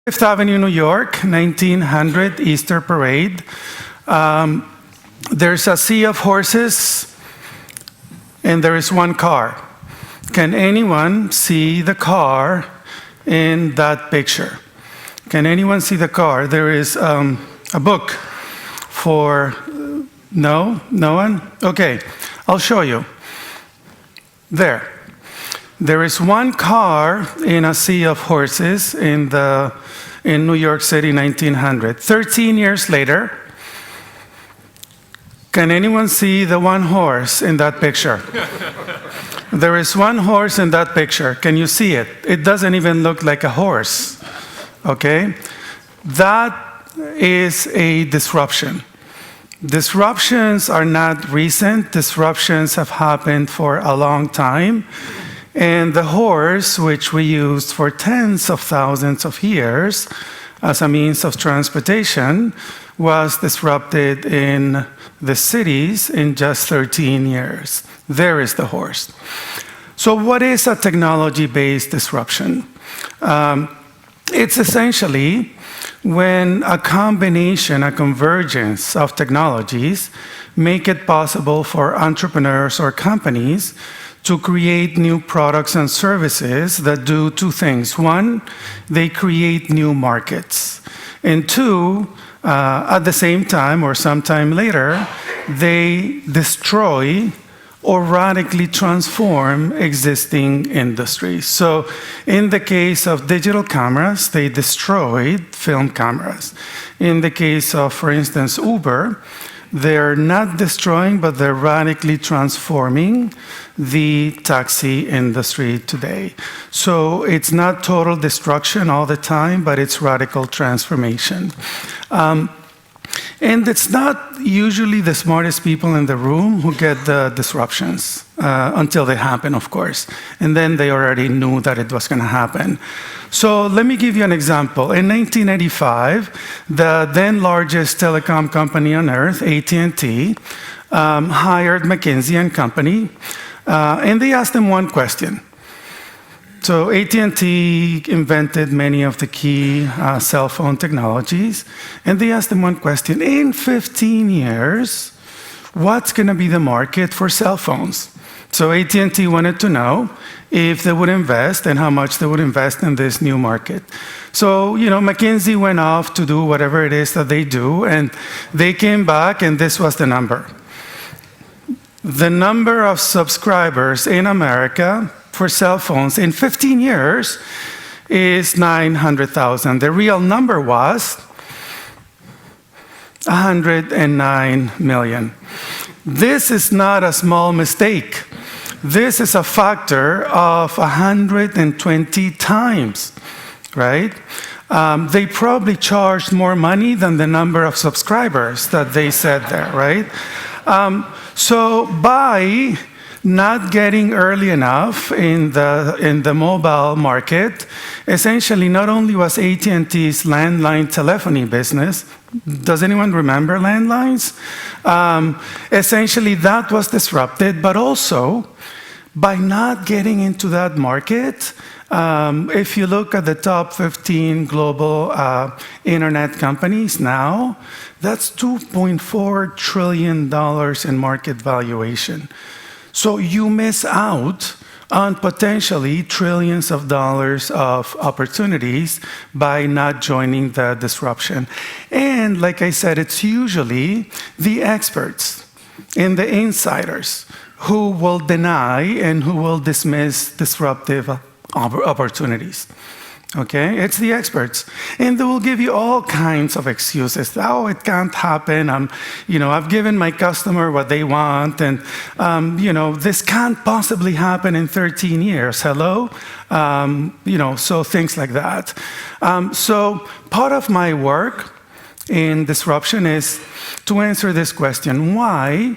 Fifth Avenue, New York, 1900 Easter Parade. There's a sea of horses, and there is one car. Can anyone see the car in that picture? Can anyone see the car? There is a book for... No? No one? Okay, I'll show you. There. There is one car in a sea of horses in New York City, 1900. 13 years later, can anyone see the one horse in that picture? There is one horse in that picture. Can you see it? It doesn't even look like a horse. Okay? That is a disruption. Disruptions are not recent. Disruptions have happened for a long time. And the horse, which we used for tens of thousands of years as a means of transportation, was disrupted in the cities in just 13 years. There is the horse. So what is a technology-based disruption? It's essentially when a combination, a convergence of technologies make it possible for entrepreneurs or companies to create new products and services that do two things. One, they create new markets. And two, at the same time or sometime later, they destroy or radically transform existing industries. So in the case of digital cameras, they destroyed film cameras. In the case of, for instance, Uber, they're not destroying, but they're radically transforming the taxi industry today. So it's not total destruction all the time, but it's radical transformation. And it's not usually the smartest people in the room who get the disruptions until they happen, of course. And then they already knew that it was going to happen. So let me give you an example. In 1985, the then largest telecom company on earth, AT&T, hired McKinsey & Company, and they asked them one question. So AT&T invented many of the key cell phone technologies, and they asked them one question. In 15 years, what's going to be the market for cell phones? So AT&T wanted to know if they would invest and how much they would invest in this new market. So, McKinsey went off to do whatever it is that they do, and they came back, and this was the number. The number of subscribers in America for cell phones in 15 years is 900,000. The real number was 109 million. This is not a small mistake. This is a factor of 120 times, right? They probably charged more money than the number of subscribers that they said there, right? So by not getting early enough in the mobile market, essentially not only was AT&T's landline telephony business, does anyone remember landlines? Essentially that was disrupted, but also by not getting into that market, if you look at the top 15 global internet companies now, that's $2.4 trillion in market valuation. So you miss out on potentially trillions of dollars of opportunities by not joining the disruption. And like I said, it's usually the experts and the insiders who will deny and who will dismiss disruptive opportunities. Okay, it's the experts, and they will give you all kinds of excuses. Oh, it can't happen. I've given my customer what they want, and this can't possibly happen in 13 years. Hello, so things like that. So part of my work in disruption is to answer this question: why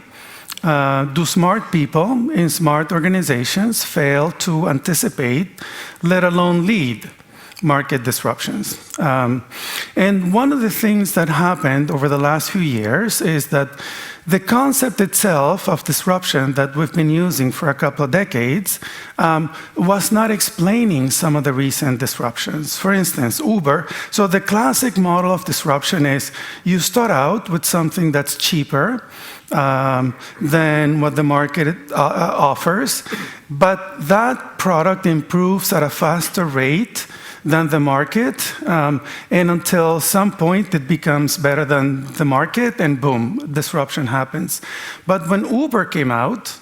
do smart people in smart organizations fail to anticipate, let alone lead, market disruptions? And one of the things that happened over the last few years is that The concept itself of disruption that we've been using for a couple of decades was not explaining some of the recent disruptions. For instance, Uber. So the classic model of disruption is you start out with something that's cheaper than what the market offers, but that product improves at a faster rate than the market, and until some point it becomes better than the market, and boom, disruption happens. But when Uber came out,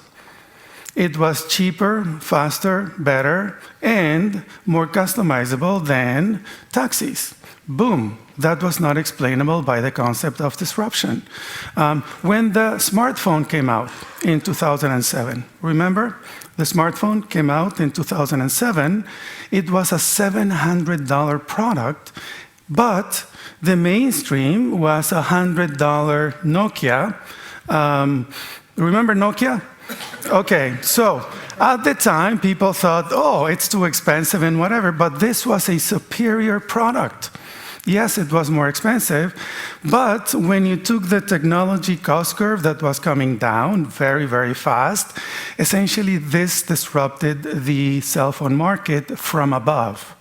it was cheaper, faster, better, and more customizable than taxis. Boom, that was not explainable by the concept of disruption. When the smartphone came out in 2007, remember? The smartphone came out in 2007. It was a $700 product, but the mainstream was a $100 Nokia. Remember Nokia? Okay, so at the time, people thought, oh, it's too expensive and whatever, but this was a superior product. Yes, it was more expensive, but when you took the technology cost curve that was coming down very, very fast, essentially this disrupted the cell phone market from above.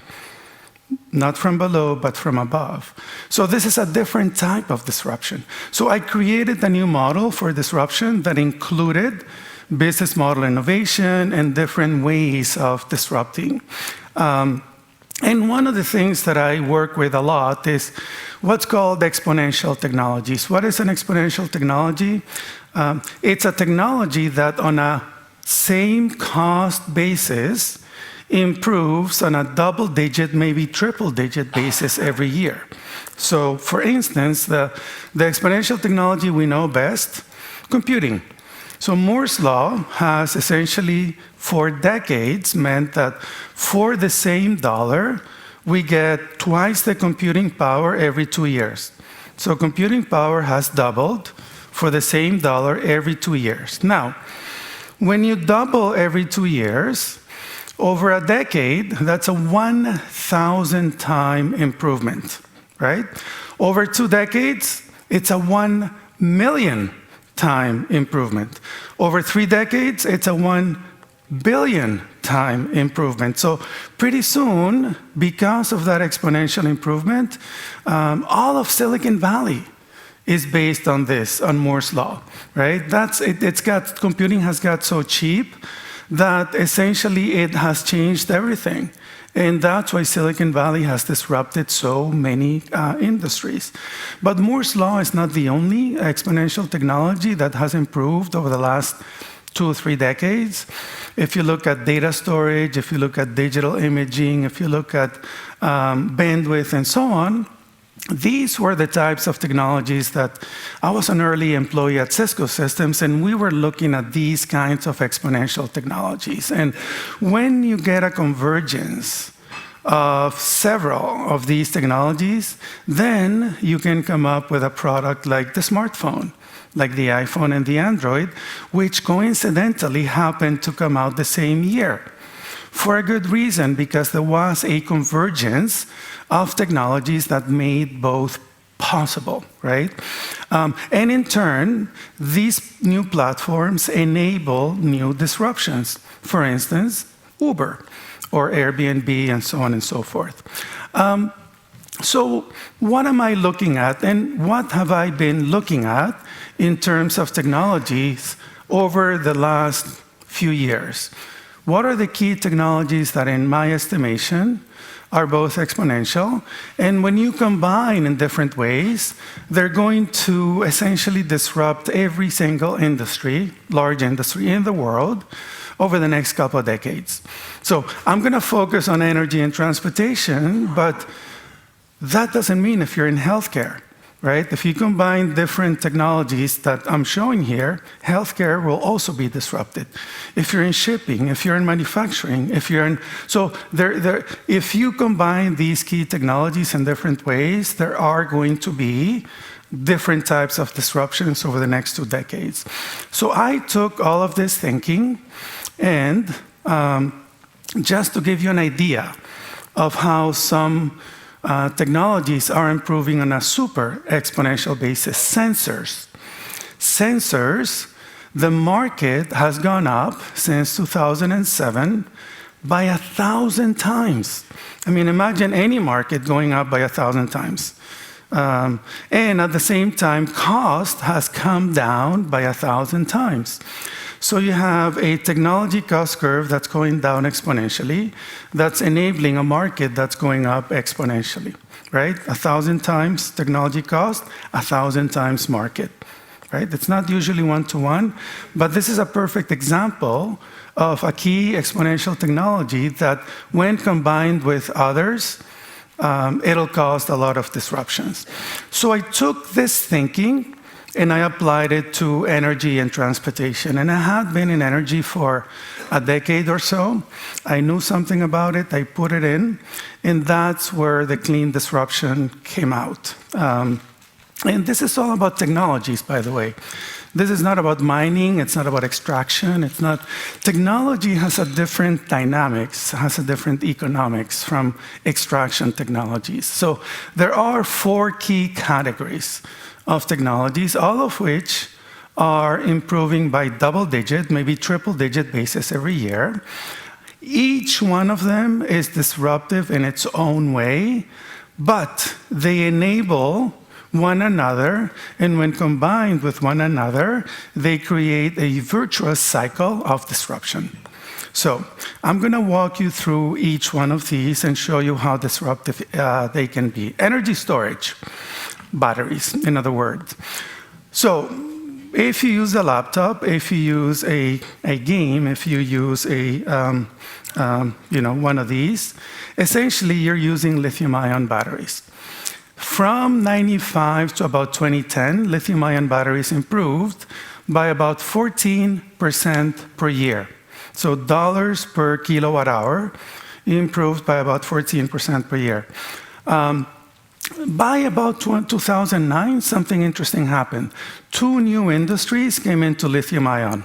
Not from below, but from above. So this is a different type of disruption. So I created a new model for disruption that included business model innovation and different ways of disrupting. And one of the things that I work with a lot is what's called exponential technologies. What is an exponential technology? It's a technology that on a same cost basis improves on a double-digit, maybe triple-digit basis every year. So for instance, the exponential technology we know best, computing. So Moore's law has essentially, for decades, meant that for the same dollar, we get twice the computing power every 2 years. So computing power has doubled for the same dollar every 2 years. Now, when you double every 2 years, over a decade, that's a 1,000-time improvement, right? Over 2 decades, it's a 1 million time improvement. Over 3 decades, it's a 1 billion time improvement. So pretty soon, because of that exponential improvement, all of Silicon Valley is based on this, on Moore's law, right? Computing has got so cheap that essentially it has changed everything. And that's why Silicon Valley has disrupted so many industries. But Moore's law is not the only exponential technology that has improved over the last 2 or 3 decades. If you look at data storage, if you look at digital imaging, if you look at bandwidth and so on, these were the types of technologies that I was an early employee at Cisco Systems, and we were looking at these kinds of exponential technologies. And when you get a convergence of several of these technologies, then you can come up with a product like the smartphone, like the iPhone and the Android, which coincidentally happened to come out the same year. For a good reason, because there was a convergence of technologies that made both possible, right? And in turn, these new platforms enable new disruptions. For instance, Uber or Airbnb and so on and so forth. So what am I looking at, and what have I been looking at in terms of technologies over the last few years? What are the key technologies that, in my estimation, are both exponential? And when you combine in different ways, they're going to essentially disrupt every single industry, large industry in the world, over the next couple of decades. So I'm going to focus on energy and transportation, but that doesn't mean if you're in healthcare, right? If you combine different technologies that I'm showing here, healthcare will also be disrupted. If you're in shipping, if you're in manufacturing, if you combine these key technologies in different ways, there are going to be different types of disruptions over the next 2 decades. So I took all of this thinking and just to give you an idea of how some technologies are improving on a super exponential basis. Sensors. Sensors, the market has gone up since 2007 by 1,000 times. I mean, imagine any market going up by 1,000 times. And at the same time, cost has come down by 1,000 times. So you have a technology cost curve that's going down exponentially, that's enabling a market that's going up exponentially, right? 1,000 times technology cost, 1,000 times market, right? It's not usually one-to-one, but this is a perfect example of a key exponential technology that, when combined with others, it'll cause a lot of disruptions. So I took this thinking and I applied it to energy and transportation. And I had been in energy for a decade or so. I knew something about it, I put it in, and that's where the clean disruption came out. And this is all about technologies, by the way. This is not about mining, it's not about extraction, it's not. Technology has a different dynamics, has a different economics from extraction technologies. So there are 4 key categories of technologies, all of which are improving by double-digit, maybe triple-digit basis every year. Each one of them is disruptive in its own way, but they enable one another, and when combined with one another, they create a virtuous cycle of disruption. So I'm going to walk you through each one of these and show you how disruptive they can be. Energy storage, batteries, in other words. So if you use a laptop, if you use a game, if you use one of these, essentially you're using lithium-ion batteries. From 95 to about 2010, lithium-ion batteries improved by about 14% per year. So dollars per kilowatt hour improved by about 14% per year. By about 2009, something interesting happened. 2 new industries came into lithium-ion,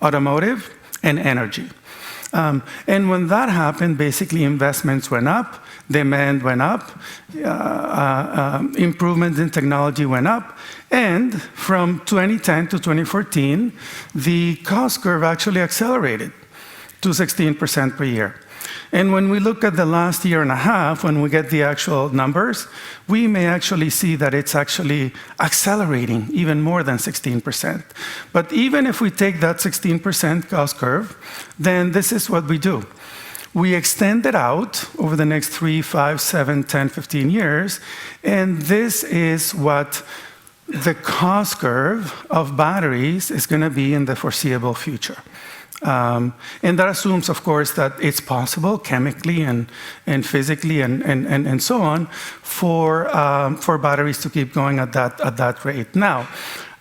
automotive and energy. And when that happened, basically investments went up, demand went up, improvements in technology went up, and from 2010 to 2014, the cost curve actually accelerated to 16% per year. And when we look at the last year and a half, when we get the actual numbers, we may actually see that it's actually accelerating even more than 16%. But even if we take that 16% cost curve, then this is what we do. We extend it out over the next 3, 5, 7, 10, 15 years, and this is what the cost curve of batteries is going to be in the foreseeable future. And that assumes, of course, that it's possible chemically and physically and so on for batteries to keep going at that rate. Now,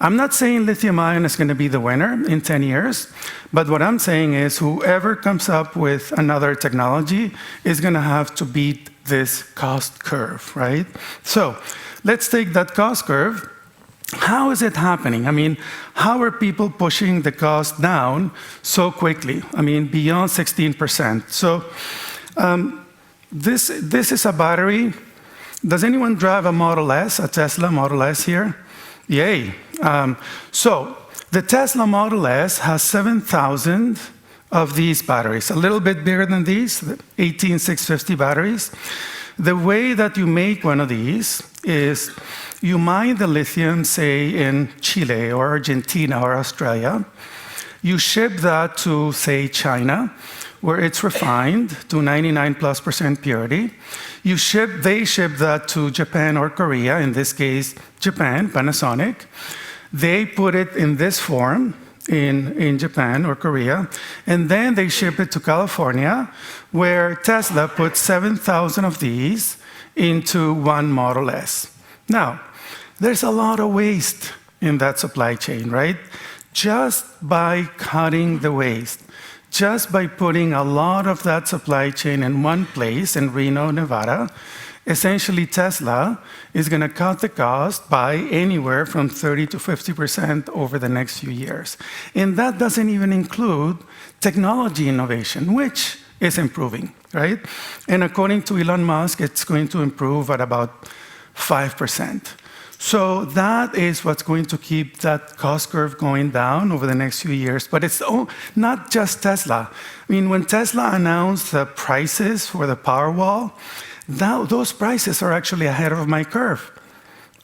I'm not saying lithium-ion is going to be the winner in 10 years, but what I'm saying is whoever comes up with another technology is going to have to beat this cost curve, right? So let's take that cost curve. How is it happening? I mean, how are people pushing the cost down so quickly? I mean, beyond 16%. So this is a battery. Does anyone drive a Model S, a Tesla Model S here? Yay. So the Tesla Model S has 7,000 of these batteries, a little bit bigger than these, the 18650 batteries. The way that you make one of these is you mine the lithium, say, in Chile or Argentina or Australia. You ship that to, say, China, where it's refined to 99+% purity. They ship that to Japan or Korea, in this case, Japan, Panasonic. They put it in this form in Japan or Korea, and then they ship it to California, where Tesla put 7,000 of these into one Model S. Now, there's a lot of waste in that supply chain, right? Just by cutting the waste, just by putting a lot of that supply chain in one place in Reno, Nevada, essentially Tesla is going to cut the cost by anywhere from 30 to 50% over the next few years. And that doesn't even include technology innovation, which is improving, right? And according to Elon Musk, it's going to improve at about 5%. So that is what's going to keep that cost curve going down over the next few years. But it's not just Tesla. I mean, when Tesla announced the prices for the Powerwall, those prices are actually ahead of my curve.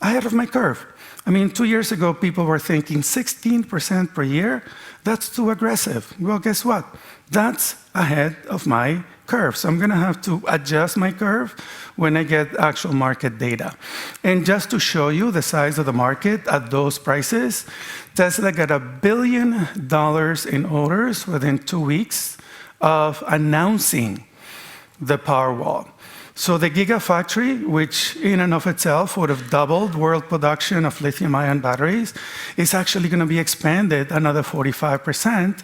Ahead of my curve. I mean, 2 years ago, people were thinking 16% per year, that's too aggressive. Well, guess what? That's ahead of my curve. So I'm going to have to adjust my curve when I get actual market data. And just to show you the size of the market at those prices, Tesla got $1 billion in orders within 2 weeks of announcing the Powerwall. So the Gigafactory, which in and of itself would have doubled world production of lithium-ion batteries, is actually going to be expanded another 45%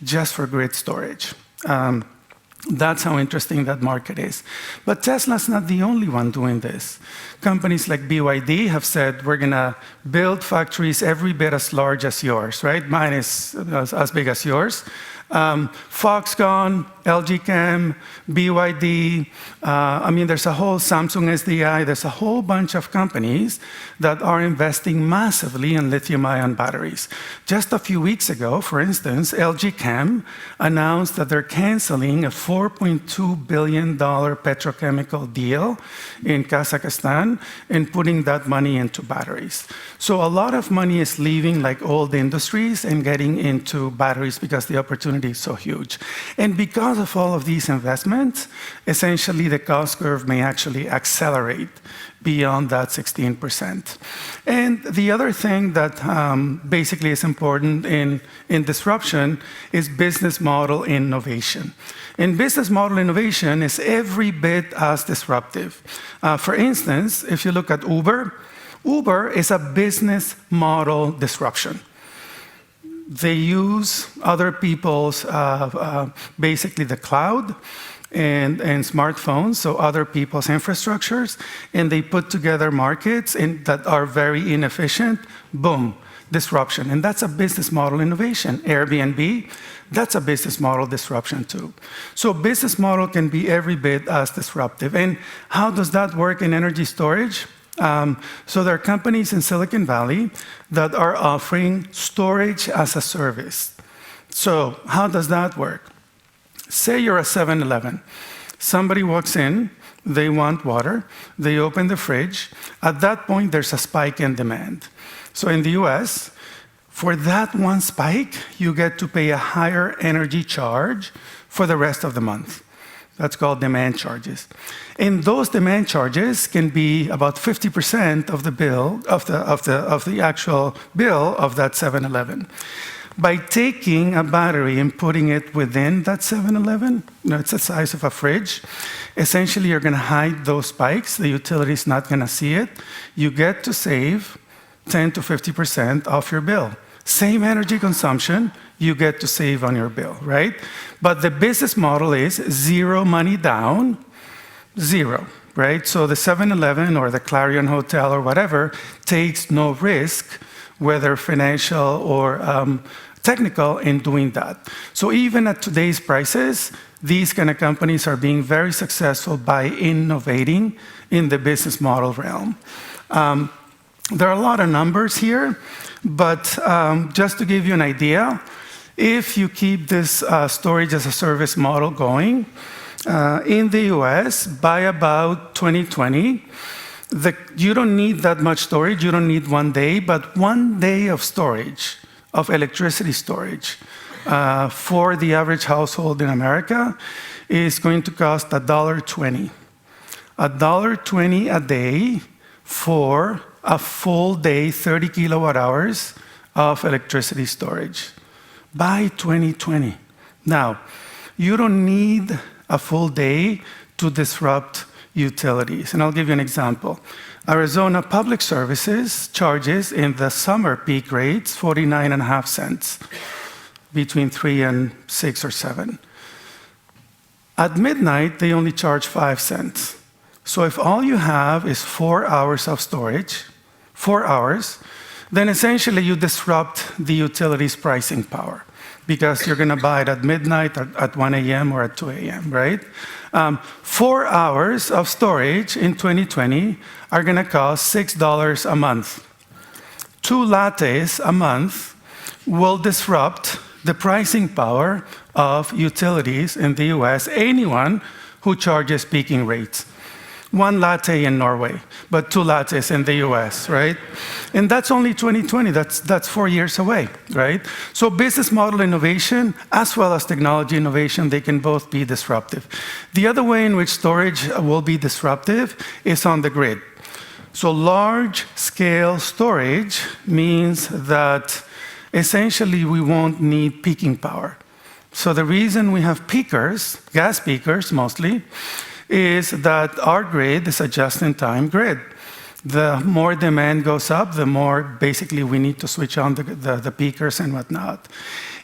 just for grid storage. That's how interesting that market is. But Tesla's not the only one doing this. Companies like BYD have said, we're going to build factories every bit as large as yours, right? Mine is as big as yours. Foxconn, LG Chem, BYD, I mean, there's a whole Samsung SDI, there's a whole bunch of companies that are investing massively in lithium-ion batteries. Just a few weeks ago, for instance, LG Chem announced that they're canceling a $4.2 billion petrochemical deal in Kazakhstan and putting that money into batteries. So a lot of money is leaving like old industries and getting into batteries because the opportunity is so huge. And because of all of these investments, essentially the cost curve may actually accelerate beyond that 16%. And the other thing that basically is important in disruption is business model innovation. And business model innovation is every bit as disruptive. For instance, if you look at Uber, Uber is a business model disruption. They use other people's, basically the cloud and smartphones, so other people's infrastructures, and they put together markets that are very inefficient. Boom, disruption. And that's a business model innovation. Airbnb, that's a business model disruption too. So business model can be every bit as disruptive. And how does that work in energy storage? So there are companies in Silicon Valley that are offering storage as a service. So how does that work? Say you're a 7-Eleven. Somebody walks in, they want water, they open the fridge. At that point, there's a spike in demand. So in the US, for that one spike, you get to pay a higher energy charge for the rest of the month. That's called demand charges. And those demand charges can be about 50% of the bill, of the actual bill of that 7-Eleven. By taking a battery and putting it within that 7-Eleven, it's the size of a fridge, essentially you're going to hide those spikes. The utility is not going to see it. You get to save 10 to 50% off your bill. Same energy consumption, you get to save on your bill, right? But the business model is zero money down, zero, right? So the 7-Eleven or the Clarion Hotel or whatever takes no risk, whether financial or technical, in doing that. So even at today's prices, these kind of companies are being very successful by innovating in the business model realm. There are a lot of numbers here, but just to give you an idea, if you keep this storage as a service model going, in the US, by about 2020, you don't need that much storage, you don't need 1 day, but 1 day of storage, of electricity storage, for the average household in America is going to cost $1.20. $1.20 a day for a full day, 30 kilowatt hours of electricity storage by 2020. Now, you don't need a full day to disrupt utilities. And I'll give you an example. Arizona Public Services charges in the summer peak rates 49.5 cents, between 3 and 6 or 7. At midnight, they only charge 5 cents. So if all you have is 4 hours of storage, 4 hours, then essentially you disrupt the utility's pricing power. because you're going to buy it at midnight, at 1 a.m., or at 2 a.m., right? 4 hours of storage in 2020 are going to cost $6 a month. 2 lattes a month will disrupt the pricing power of utilities in the US, anyone who charges peaking rates. 1 latte in Norway, but 2 lattes in the US, right? And that's only 2020, that's 4 years away, right? So business model innovation, as well as technology innovation, they can both be disruptive. The other way in which storage will be disruptive is on the grid. So large-scale storage means that essentially we won't need peaking power. So the reason we have peakers, gas peakers mostly, is that our grid is a just-in-time grid. The more demand goes up, the more basically we need to switch on the peakers and whatnot.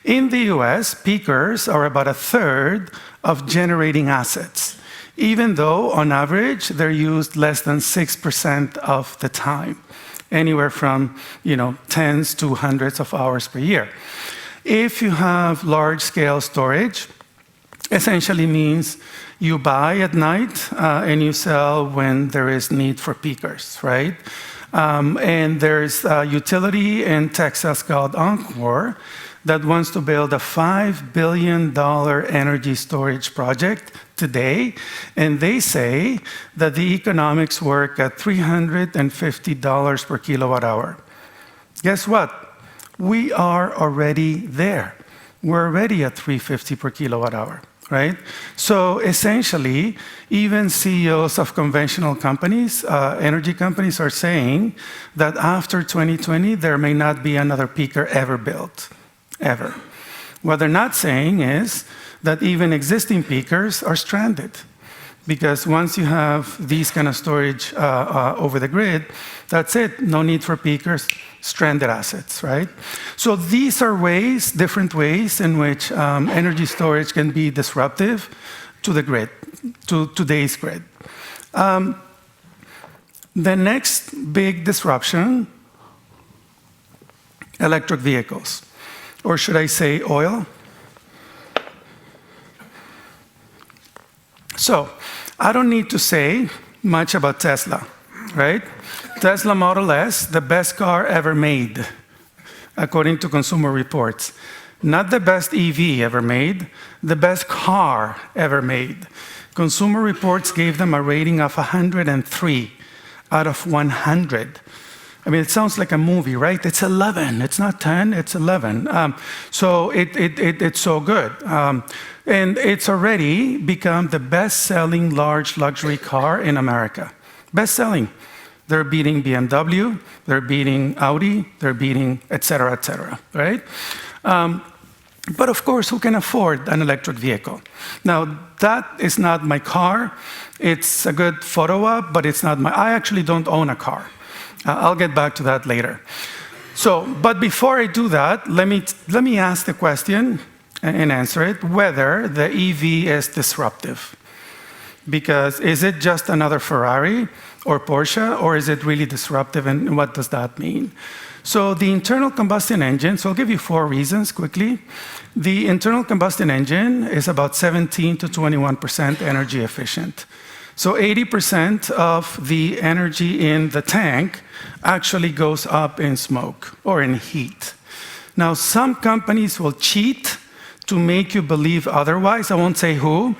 In the US, peakers are about 1/3 of generating assets, even though on average they're used less than 6% of the time, anywhere from tens to hundreds of hours per year. If you have large-scale storage, essentially means you buy at night and you sell when there is need for peakers, right? And there's a utility in Texas called Encore that wants to build a $5 billion energy storage project today, and they say that the economics work at $350 per kilowatt hour. Guess what? We are already there. We're already at $350 per kilowatt hour. Right? So essentially, even CEOs of conventional companies, energy companies, are saying that after 2020, there may not be another peaker ever built, ever. What they're not saying is that even existing peakers are stranded, because once you have these kind of storage over the grid, that's it, no need for peakers, stranded assets, right? So these are ways, different ways in which energy storage can be disruptive to the grid, to today's grid. The next big disruption, electric vehicles, or should I say oil? So I don't need to say much about Tesla, right? Tesla Model S, the best car ever made, according to Consumer Reports. Not the best EV ever made, the best car ever made. Consumer Reports gave them a rating of 103 out of 100. I mean, it sounds like a movie, right? It's 11, it's not 10, it's 11. So it's so good. And it's already become the best-selling large luxury car in America. Best-selling. They're beating BMW, they're beating Audi, they're beating et cetera, right? But of course, who can afford an electric vehicle? Now, that is not my car. It's a good photo op, but it's not I actually don't own a car. I'll get back to that later. So, but before I do that, let me ask the question and answer it, whether the EV is disruptive. Because is it just another Ferrari or Porsche, or is it really disruptive, and what does that mean? So the internal combustion engine, so I'll give you 4 reasons quickly. The internal combustion engine is about 17 to 21% energy efficient. So 80% of the energy in the tank actually goes up in smoke or in heat. Now, some companies will cheat to make you believe otherwise. I won't say who,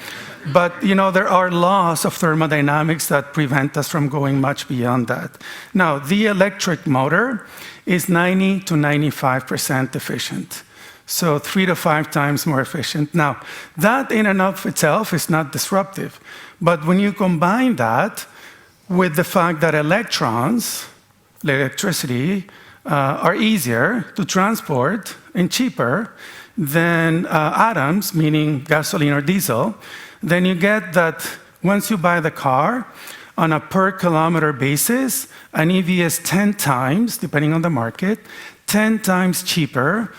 but there are laws of thermodynamics that prevent us from going much beyond that. Now, the electric motor is 90 to 95% efficient. So 3 to 5 times more efficient. Now, that in and of itself is not disruptive. But when you combine that with the fact that electrons, electricity, are easier to transport and cheaper than atoms, meaning gasoline or diesel, then you get that once you buy the car, on a per kilometer basis, an EV is 10 times, depending on the market, 10 times cheaper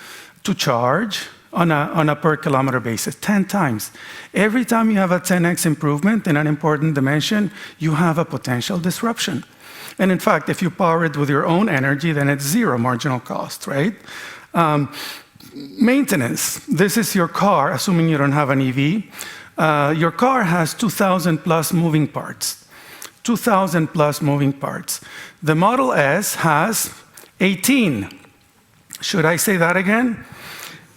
to charge on a per kilometer basis, 10 times. Every time you have a 10x improvement in an important dimension, you have a potential disruption. And in fact, if you power it with your own energy, then it's 0 marginal cost, right? Maintenance. This is your car, assuming you don't have an EV. Your car has 2,000 plus moving parts. 2,000 plus moving parts. The Model S has 18. Should I say that again?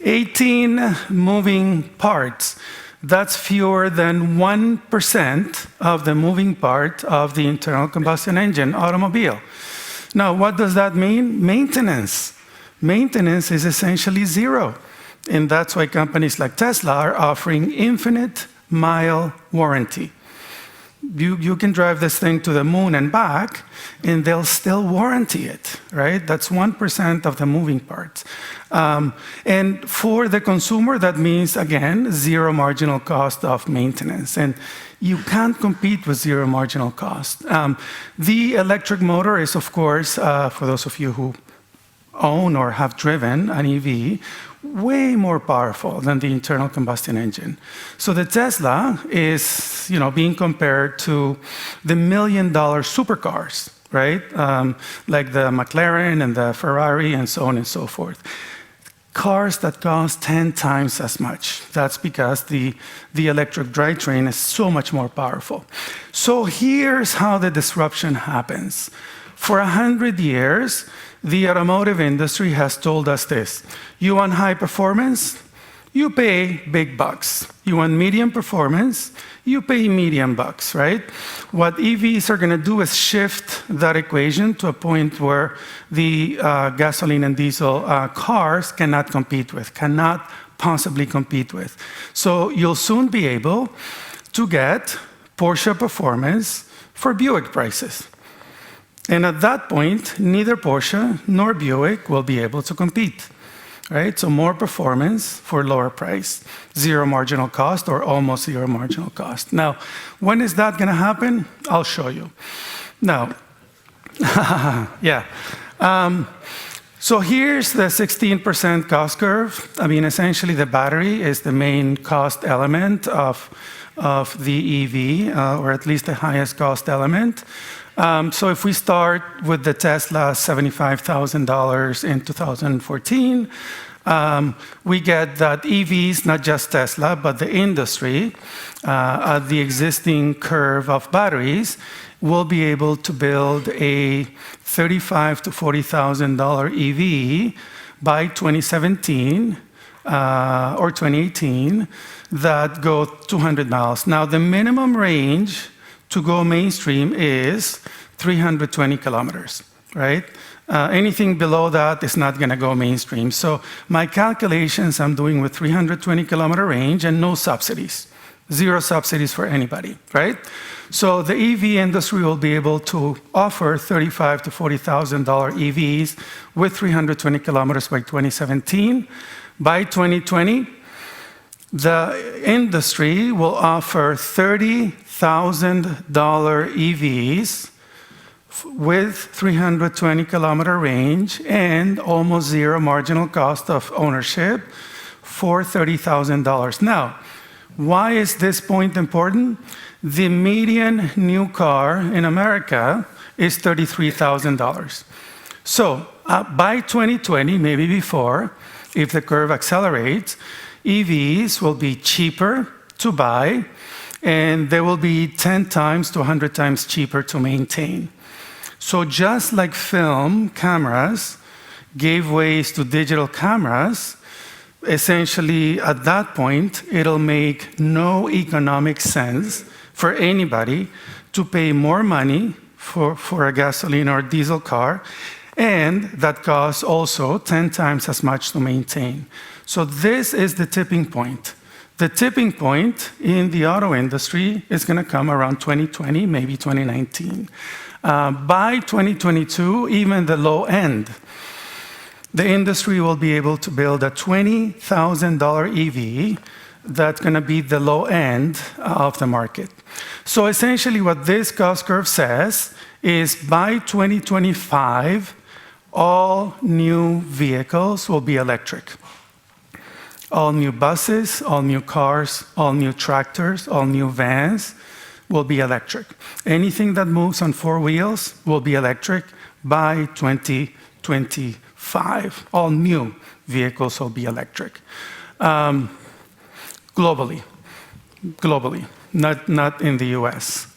18 moving parts. That's fewer than 1% of the moving part of the internal combustion engine automobile. Now, what does that mean? Maintenance. Maintenance is essentially zero. And that's why companies like Tesla are offering infinite mile warranty. You can drive this thing to the moon and back, and they'll still warranty it, right? That's 1% of the moving parts. And for the consumer, that means, again, zero marginal cost of maintenance. And you can't compete with zero marginal cost. The electric motor is, of course, for those of you who own or have driven an EV, way more powerful than the internal combustion engine. So the Tesla is, being compared to the $1 million supercars, right? Like the McLaren and the Ferrari and so on and so forth. Cars that cost 10 times as much. That's because the electric drivetrain is so much more powerful. So here's how the disruption happens. For 100 years, the automotive industry has told us this. You want high performance? You pay big bucks. You want medium performance? You pay medium bucks, right? What EVs are going to do is shift that equation to a point where the gasoline and diesel cars cannot possibly compete with. So you'll soon be able to get Porsche performance for Buick prices. And at that point, neither Porsche nor Buick will be able to compete, right? So more performance for lower price, zero marginal cost or almost zero marginal cost. Now, when is that going to happen? I'll show you. Now, yeah. So here's the 16% cost curve. I mean, essentially the battery is the main cost element of the EV, or at least the highest cost element. So if we start with the Tesla, $75,000 in 2014, we get that EVs, not just Tesla, but the industry, at the existing curve of batteries, will be able to build a $35,000 to $40,000 EV by 2017 or 2018 that go 200 miles. Now, the minimum range to go mainstream is 320 kilometers, right? Anything below that is not going to go mainstream. So my calculations I'm doing with 320 kilometer range and no subsidies. Zero subsidies for anybody, right? So the EV industry will be able to offer $35,000 to $40,000 EVs with 320 kilometers by 2017. By 2020, the industry will offer $30,000 EVs with 320 kilometer range and almost zero marginal cost of ownership for $30,000. Now, why is this point important? The median new car in America is $33,000. So by 2020, maybe before, if the curve accelerates, EVs will be cheaper to buy, and they will be 10 times to 100 times cheaper to maintain. So just like film cameras gave ways to digital cameras, essentially at that point, it'll make no economic sense for anybody to pay more money for a gasoline or diesel car, and that costs also 10 times as much to maintain. So this is the tipping point. The tipping point in the auto industry is going to come around 2020, maybe 2019. By 2022, even the low end, the industry will be able to build a $20,000 EV that's going to be the low end of the market. So essentially what this cost curve says is by 2025, all new vehicles will be electric. All new buses, all new cars, all new tractors, all new vans will be electric. Anything that moves on four wheels will be electric by 2025. 5. All new vehicles will be electric. Globally, not in the US.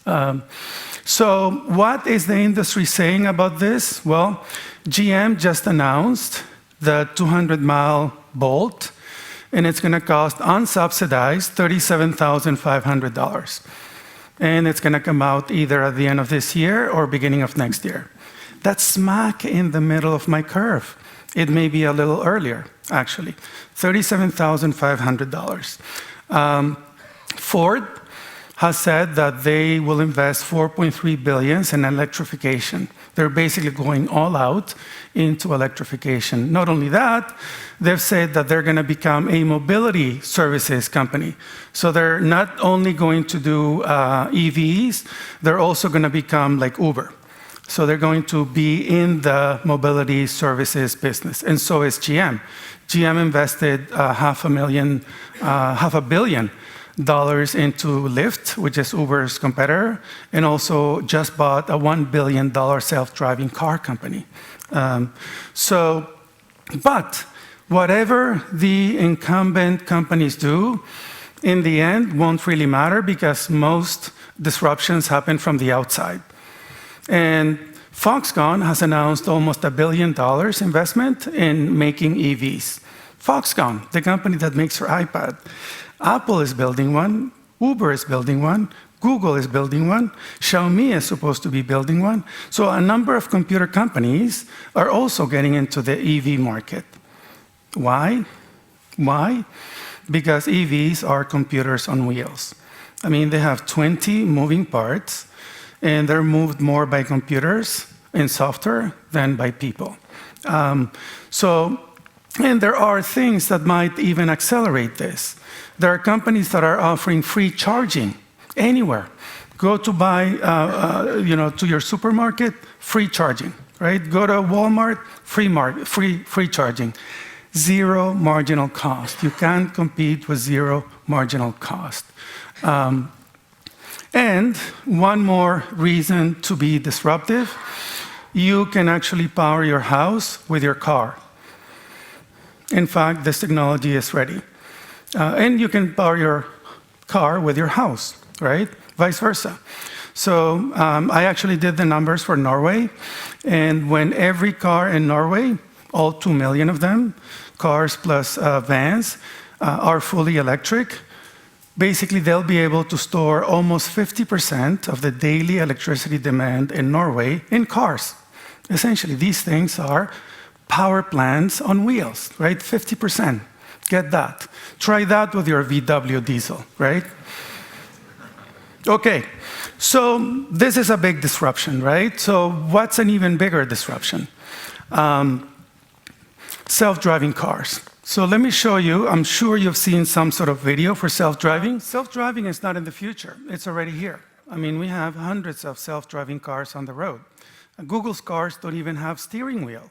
So what is the industry saying about this? Well, GM just announced the 200-mile Bolt, and it's going to cost unsubsidized $37,500. And it's going to come out either at the end of this year or beginning of next year. That's smack in the middle of my curve. It may be a little earlier, actually. $37,500. Ford has said that they will invest $4.3 billion in electrification. They're basically going all out into electrification. Not only that, they've said that they're going to become a mobility services company. So they're not only going to do EVs, they're also going to become like Uber. So they're going to be in the mobility services business, and so is GM. GM invested $500 million into Lyft, which is Uber's competitor, and also just bought a $1 billion self-driving car company. But whatever the incumbent companies do, in the end, won't really matter because most disruptions happen from the outside. And Foxconn has announced almost $1 billion investment in making EVs. Foxconn, the company that makes your iPad. Apple is building one, Uber is building one, Google is building one, Xiaomi is supposed to be building one. So a number of computer companies are also getting into the EV market. Why? Why? Because EVs are computers on wheels. I mean, they have 20 moving parts, and they're moved more by computers and software than by people. And there are things that might even accelerate this. There are companies that are offering free charging anywhere. Go to buy, to your supermarket, free charging, right? Go to Walmart, free charging. Zero marginal cost. You can't compete with zero marginal cost. And one more reason to be disruptive, you can actually power your house with your car. In fact, this technology is ready. And you can power your car with your house, right? Vice versa. So I actually did the numbers for Norway, and when every car in Norway, all 2 million of them, cars plus vans, are fully electric, basically they'll be able to store almost 50% of the daily electricity demand in Norway in cars. Essentially, these things are power plants on wheels, right? 50%. Get that. Try that with your VW diesel, right? Okay, so this is a big disruption, right? So what's an even bigger disruption? Self-driving cars. So let me show you, I'm sure you've seen some sort of video for self-driving. Self-driving is not in the future, it's already here. I mean, we have hundreds of self-driving cars on the road. Google's cars don't even have steering wheel.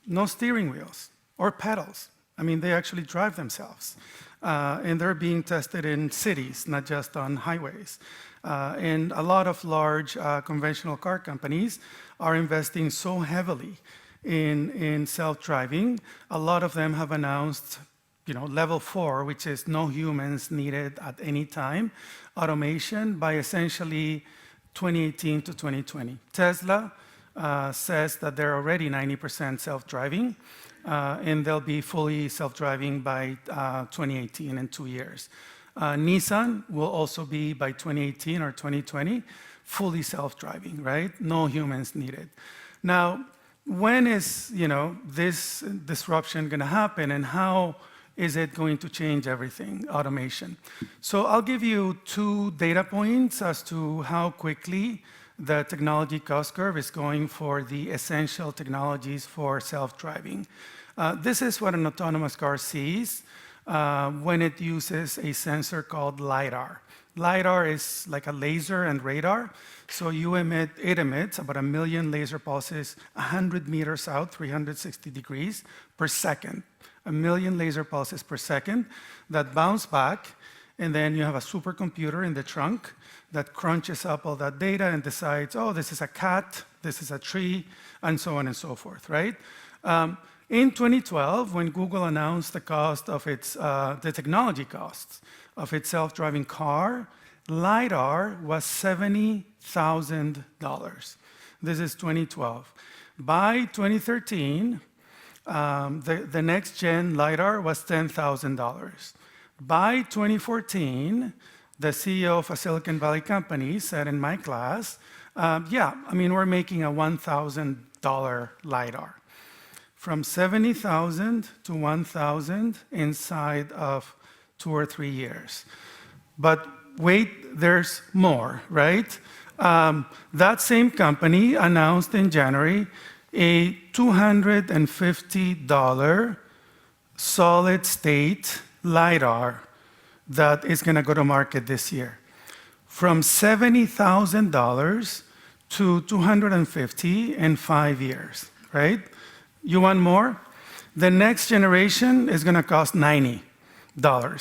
No steering wheels or pedals. I mean, they actually drive themselves. And they're being tested in cities, not just on highways. And a lot of large conventional car companies are investing so heavily in self-driving. A lot of them have announced, level 4, which is no humans needed at any time, automation by essentially 2018 to 2020. Tesla says that they're already 90% self-driving, and they'll be fully self-driving by 2018 in 2 years. Nissan will also be by 2018 or 2020 fully self-driving, right? No humans needed. Now, when is this disruption going to happen, and how is it going to change everything, automation? So I'll give you 2 data points as to how quickly the technology cost curve is going for the essential technologies for self-driving. This is what an autonomous car sees when it uses a sensor called LiDAR. LiDAR is like a laser and radar. So it emits about 1 million laser pulses 100 meters out, 360 degrees per second. 1 million laser pulses per second that bounce back, and then you have a supercomputer in the trunk that crunches up all that data and decides, oh, this is a cat, this is a tree, and so on and so forth, right? In 2012, when Google announced the cost of the technology costs of its self-driving car, LiDAR was $70,000. This is 2012. By 2013, the next gen LiDAR was $10,000. By 2014, the CEO of a Silicon Valley company said in my class, we're making a $1,000 LiDAR. From 70,000 to 1,000 inside of 2 or 3 years. But wait, there's more, right? That same company announced in January a $250 solid state LiDAR that is going to go to market this year. From $70,000 to $250 in 5 years, right? You want more? The next generation is going to cost $90,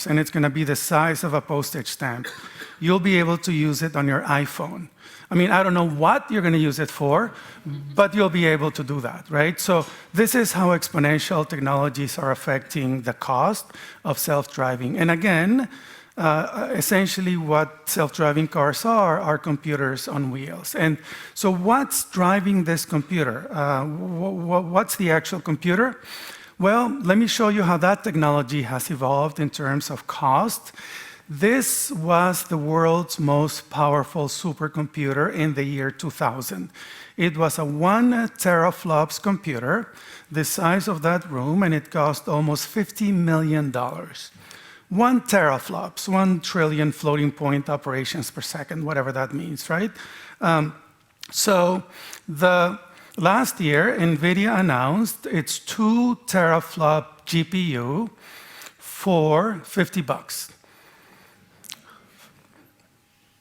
and it's going to be the size of a postage stamp. You'll be able to use it on your iPhone. I don't know what you're going to use it for, but you'll be able to do that, right? So this is how exponential technologies are affecting the cost of self-driving. And again, essentially what self-driving cars are computers on wheels. And so what's driving this computer? What's the actual computer? Well, let me show you how that technology has evolved in terms of cost. This was the world's most powerful supercomputer in the year 2000. It was a 1 teraflops computer, the size of that room, and it cost almost $50 million. 1 teraflops, 1 trillion floating point operations per second, whatever that means, right? So last year, NVIDIA announced its 2 teraflop GPU for $50.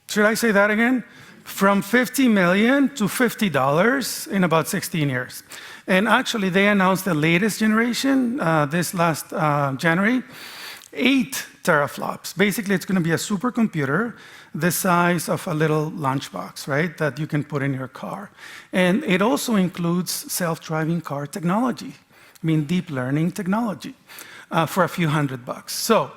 Should I say that again? From $50 million to $50 in about 16 years. And actually, they announced the latest generation this last January, 8 teraflops. Basically, it's going to be a supercomputer the size of a little lunchbox, right, that you can put in your car. And it also includes self-driving car technology, deep learning technology for a few $100. So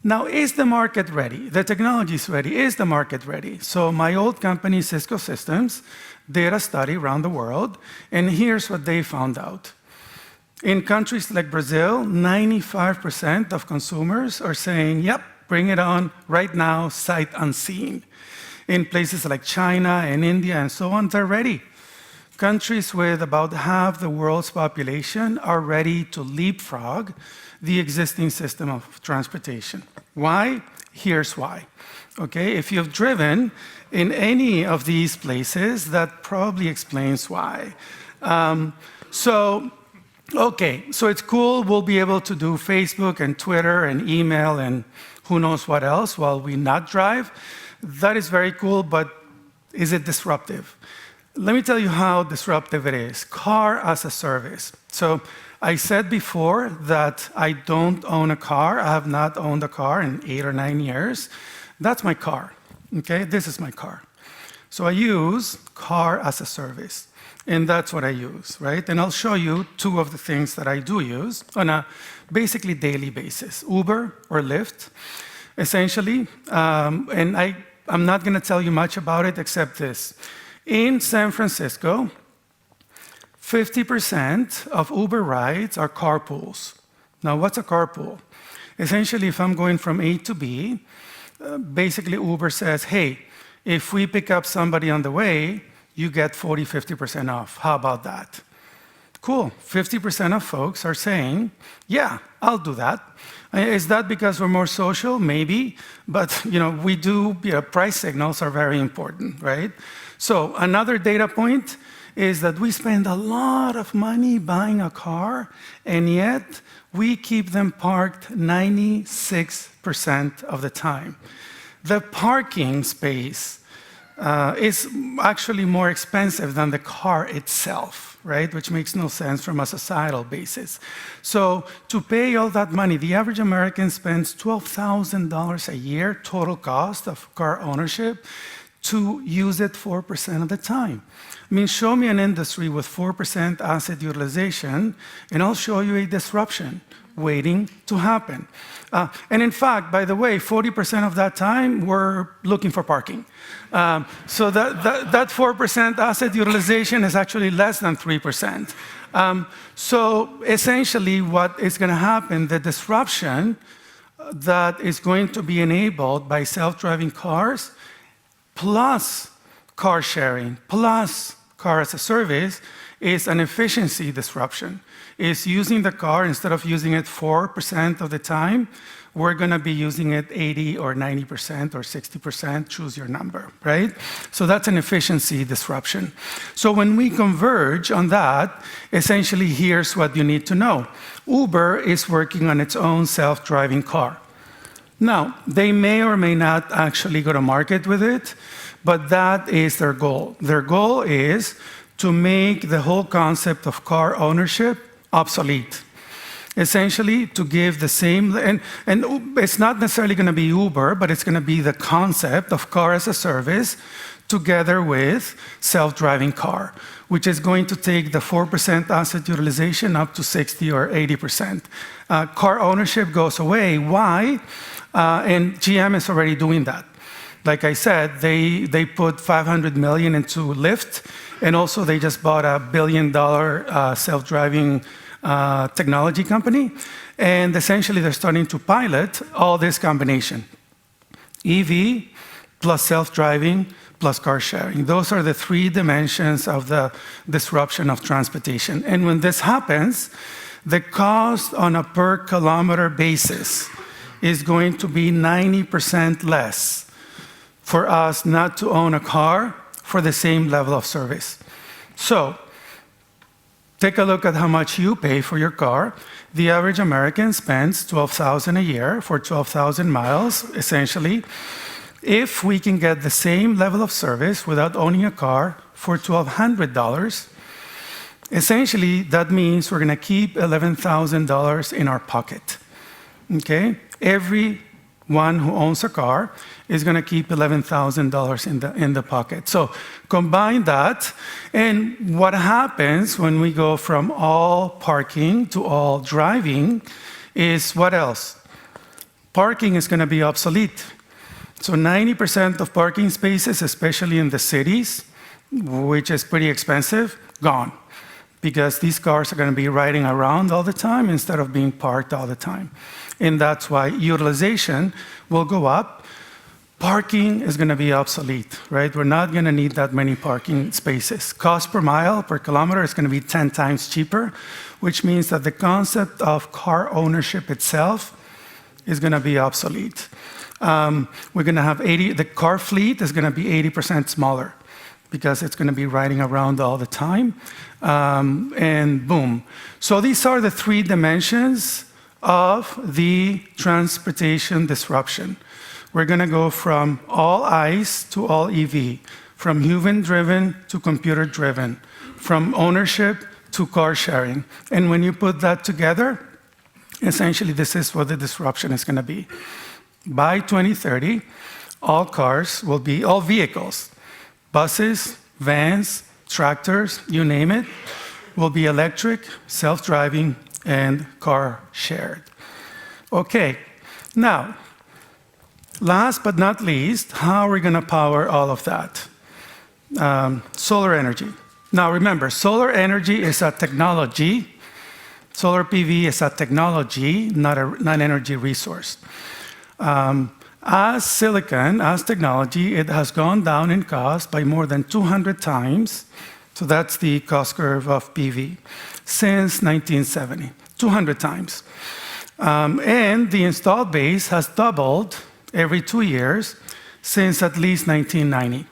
now, is the market ready? The technology is ready. Is the market ready? So my old company, Cisco Systems, did a study around the world, and here's what they found out. In countries like Brazil, 95% of consumers are saying, yep, bring it on right now, sight unseen. In places like China and India and so on, they're ready. Countries with about half the world's population are ready to leapfrog the existing system of transportation. Why? Here's why. Okay, if you've driven in any of these places, that probably explains why. So it's cool. We'll be able to do Facebook and Twitter and email and who knows what else while we not drive. That is very cool, but is it disruptive? Let me tell you how disruptive it is. Car as a service. So I said before that I don't own a car. I have not owned a car in 8 or 9 years. That's my car, okay? This is my car. So I use car as a service, and that's what I use, right? And I'll show you 2 of the things that I do use on a basically daily basis, Uber or Lyft, essentially. And I'm not gonna tell you much about it except this. In San Francisco, 50% of Uber rides are carpools. Now, what's a carpool? Essentially, if I'm going from A to B, basically Uber says, hey, if we pick up somebody on the way, you get 40, 50% off. How about that? Cool, 50% of folks are saying, yeah, I'll do that. Is that because we're more social? Maybe, but price signals are very important, right? So another data point is that we spend a lot of money buying a car, and yet we keep them parked 96% of the time. The parking space is actually more expensive than the car itself, right? Which makes no sense from a societal basis. So to pay all that money, the average American spends $12,000 a year total cost of car ownership to use it 4% of the time. I mean, show me an industry with 4% asset utilization, and I'll show you a disruption waiting to happen. And in fact, by the way, 40% of that time, we're looking for parking. So that 4% asset utilization is actually less than 3%. So essentially, what is going to happen, the disruption that is going to be enabled by self-driving cars, plus car sharing, plus car as a service, is an efficiency disruption. Is using the car, instead of using it 4% of the time, we're going to be using it 80 or 90% or 60%, choose your number, right? So that's an efficiency disruption. So when we converge on that, essentially here's what you need to know. Uber is working on its own self-driving car. Now, they may or may not actually go to market with it, but that is their goal. Their goal is to make the whole concept of car ownership obsolete. Essentially, to give the same, and it's not necessarily going to be Uber, but it's going to be the concept of car as a service together with self-driving car, which is going to take the 4% asset utilization up to 60 or 80%. Car ownership goes away. Why? And GM is already doing that. Like I said, they put $500 million into Lyft, and also they just bought a $1 billion self-driving technology company. And essentially, they're starting to pilot all this combination. EV plus self-driving plus car sharing. Those are the three dimensions of the disruption of transportation. And when this happens, the cost on a per kilometer basis is going to be 90% less for us not to own a car for the same level of service. So, take a look at how much you pay for your car. The average American spends $12,000 a year for 12,000 miles, essentially. If we can get the same level of service without owning a car for $1,200, essentially that means we're going to keep $11,000 in our pocket. Okay? Everyone who owns a car is going to keep $11,000 in the pocket. So combine that, and what happens when we go from all parking to all driving is what else? Parking is going to be obsolete. So 90% of parking spaces, especially in the cities, which is pretty expensive, gone. Because these cars are going to be riding around all the time instead of being parked all the time. And that's why utilization will go up. Parking is going to be obsolete, right? We're not going to need that many parking spaces. Cost per mile, per kilometer is going to be 10 times cheaper, which means that the concept of car ownership itself is going to be obsolete. We're going to have the car fleet is going to be 80% smaller because it's going to be riding around all the time. And boom. So these are the three dimensions of the transportation disruption. We're going to go from all ICE to all EV, from human-driven to computer-driven, from ownership to car sharing. And when you put that together, essentially this is what the disruption is going to be. By 2030, all vehicles, buses, vans, tractors, you name it, will be electric, self-driving, and car shared. Okay, now, last but not least, how are we going to power all of that? Solar energy. Now remember, solar energy is a technology. Solar PV is a technology, not an energy resource. As silicon, as technology, it has gone down in cost by more than 200 times. So that's the cost curve of PV since 1970, 200 times. And the installed base has doubled every 2 years since at least 1990.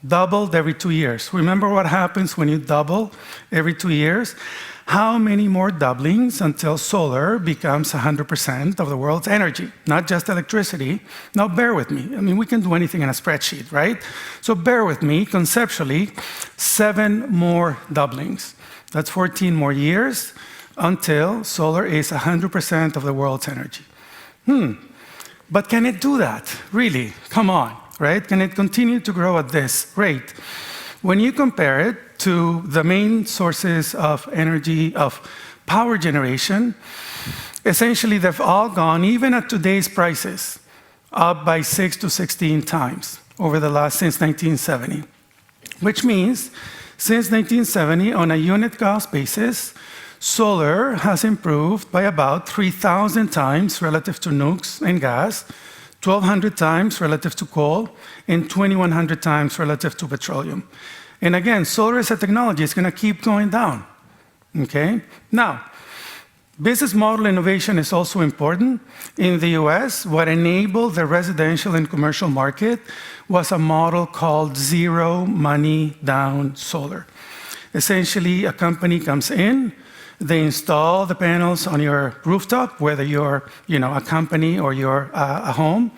Doubled every 2 years. Remember what happens when you double every 2 years? How many more doublings until solar becomes 100% of the world's energy? Not just electricity. Now bear with me. I mean, we can do anything in a spreadsheet, right? So bear with me, conceptually, 7 more doublings. That's 14 more years until solar is 100% of the world's energy. But can it do that? Really? Come on. right? Can it continue to grow at this rate? When you compare it to the main sources of energy, of power generation, essentially they've all gone, even at today's prices, up by 6 to 16 times since 1970. Which means, since 1970, on a unit cost basis, solar has improved by about 3,000 times relative to nukes and gas, 1,200 times relative to coal, and 2,100 times relative to petroleum. And again, solar as a technology is going to keep going down. Okay? Now, business model innovation is also important. In the US, what enabled the residential and commercial market was a model called zero money down solar. Essentially, a company comes in, they install the panels on your rooftop, whether you're a company or you're a home.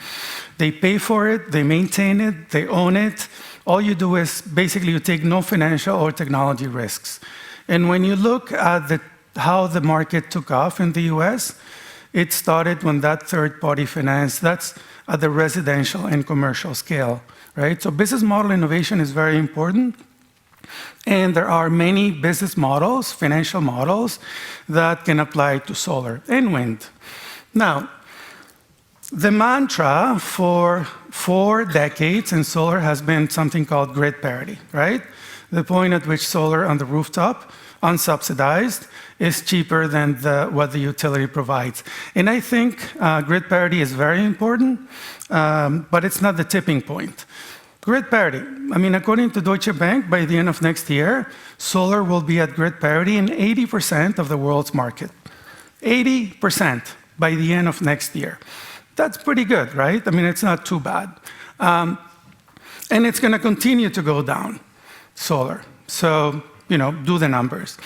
They pay for it, they maintain it, they own it. All you do is basically you take no financial or technology risks. And when you look at how the market took off in the US, it started when that third-party finance, that's at the residential and commercial scale, right? So business model innovation is very important. And there are many business models, financial models, that can apply to solar and wind. Now, the mantra for 4 decades in solar has been something called grid parity, right? The point at which solar on the rooftop, unsubsidized, is cheaper than what the utility provides. And I think grid parity is very important, but it's not the tipping point. Grid parity. I mean, according to Deutsche Bank, by the end of next year, solar will be at grid parity in 80% of the world's market. 80% by the end of next year. That's pretty good, right? I mean, it's not too bad. And it's going to continue to go down, solar. So, do the numbers.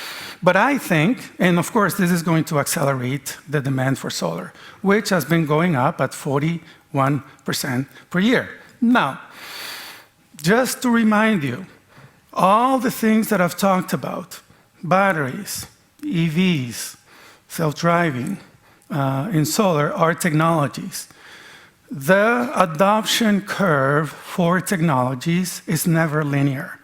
But I think, and of course, this is going to accelerate the demand for solar, which has been going up at 41% per year. Now, just to remind you, all the things that I've talked about, batteries, EVs, self-driving, in solar are technologies. The adoption curve for technologies is never linear.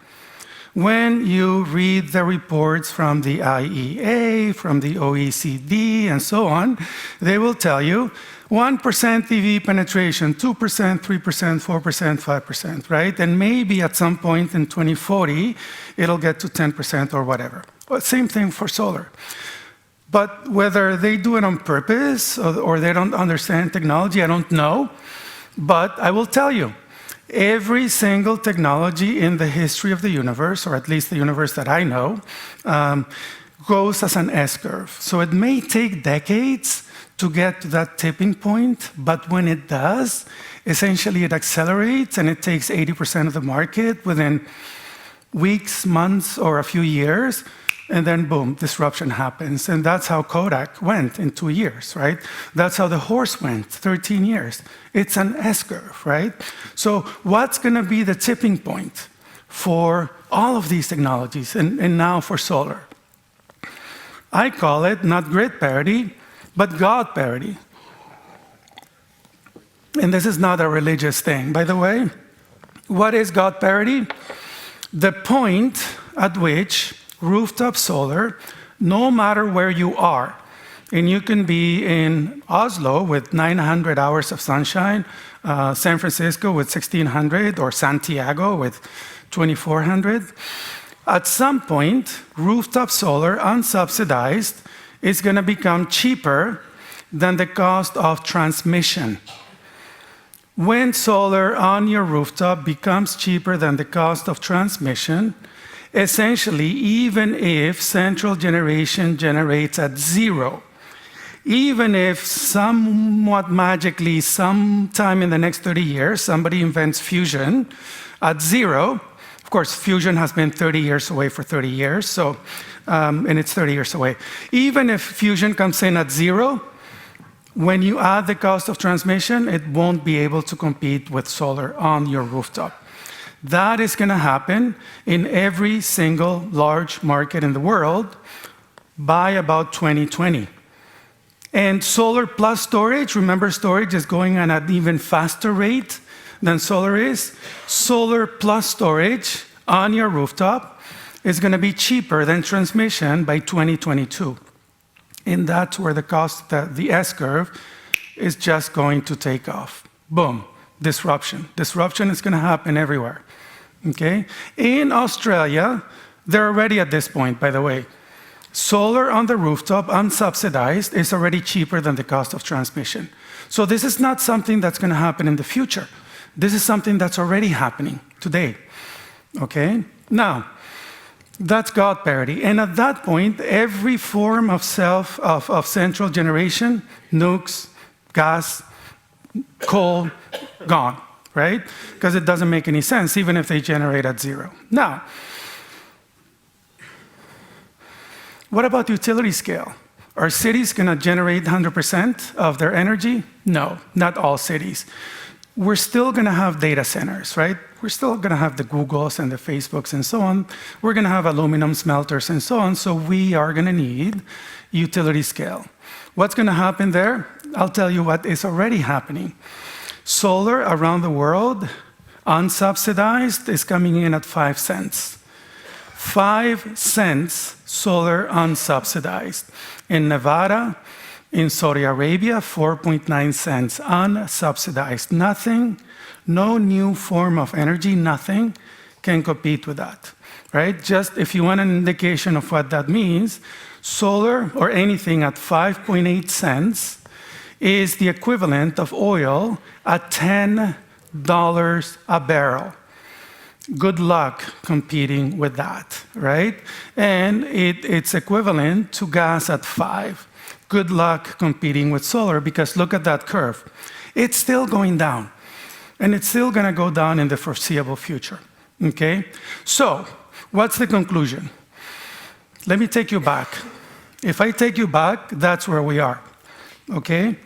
When you read the reports from the IEA, from the OECD, and so on, they will tell you 1% EV penetration, 2%, 3%, 4%, 5%, right? And maybe at some point in 2040, it'll get to 10% or whatever. Same thing for solar. But whether they do it on purpose or they don't understand technology, I don't know. But I will tell you, every single technology in the history of the universe, or at least the universe that I know, goes as an S-curve. So it may take decades to get to that tipping point, but when it does, essentially it accelerates and it takes 80% of the market within weeks, months, or a few years, and then boom, disruption happens. And that's how Kodak went in 2 years, right? That's how the horse went, 13 years. It's an S-curve, right? So what's gonna be the tipping point for all of these technologies, and now for solar? I call it not grid parity, but God parity. And this is not a religious thing, by the way. What is God parity? The point at which rooftop solar, no matter where you are, and you can be in Oslo with 900 hours of sunshine, San Francisco with 1,600, or Santiago with 2,400. At some point, rooftop solar, unsubsidized, is going to become cheaper than the cost of transmission. When solar on your rooftop becomes cheaper than the cost of transmission, essentially, even if central generation generates at zero, even if somewhat magically, sometime in the next 30 years, somebody invents fusion at zero, of course, fusion has been 30 years away for 30 years, so, and it's 30 years away. Even if fusion comes in at zero, when you add the cost of transmission, it won't be able to compete with solar on your rooftop. That is going to happen in every single large market in the world by about 2020. And solar plus storage, remember storage is going at an even faster rate than solar is, solar plus storage on your rooftop is going to be cheaper than transmission by 2022. And that's where the cost, the S-curve, is just going to take off. Boom, disruption. Disruption is going to happen everywhere, okay? In Australia, they're already at this point, by the way. Solar on the rooftop, unsubsidized, is already cheaper than the cost of transmission. So this is not something that's going to happen in the future. This is something that's already happening today, okay? Now, that's God parity. And at that point, every form of central generation, nukes, gas, coal, gone, right? Because it doesn't make any sense, even if they generate at zero. Now, what about utility scale? Are cities going to generate 100% of their energy? No, not all cities. We're still going to have data centers, right? We're still going to have the Googles and the Facebooks and so on. We're going to have aluminum smelters and so on, so we are going to need utility scale. What's going to happen there? I'll tell you what is already happening. Solar around the world, unsubsidized, is coming in at 5 cents. 5 cents solar unsubsidized. In Nevada, in Saudi Arabia, 4.9 cents unsubsidized. Nothing, no new form of energy, nothing can compete with that, right? Just if you want an indication of what that means, solar or anything at 5.8 cents is the equivalent of oil at $10 a barrel. Good luck competing with that, right? And it's equivalent to gas at 5. Good luck competing with solar, because look at that curve. It's still going down, and it's still going to go down in the foreseeable future, okay? So, what's the conclusion? Let me take you back. If I take you back, that's where we are, okay?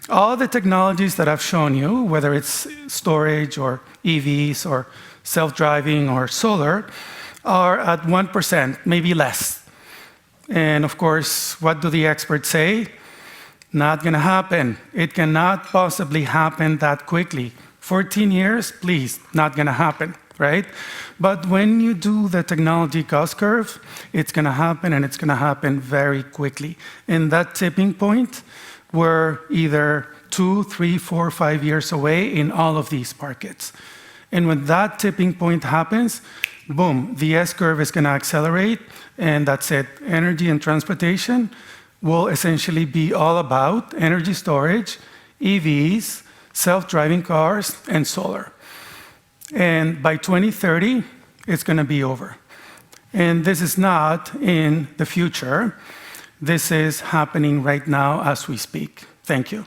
All the technologies that I've shown you, whether it's storage or EVs or self-driving or solar, are at 1%, maybe less. And of course, what do the experts say? Not going to happen. It cannot possibly happen that quickly. 14 years, please, not going to happen, right? But when you do the technology cost curve, it's going to happen, and it's going to happen very quickly. In that tipping point, we're either 2, 3, 4, 5 years away in all of these markets. And when that tipping point happens, boom, the S-curve is going to accelerate, and that's it. Energy and transportation will essentially be all about energy storage, EVs, self-driving cars, and solar. And by 2030, it's going to be over. And this is not in the future. This is happening right now as we speak. Thank you.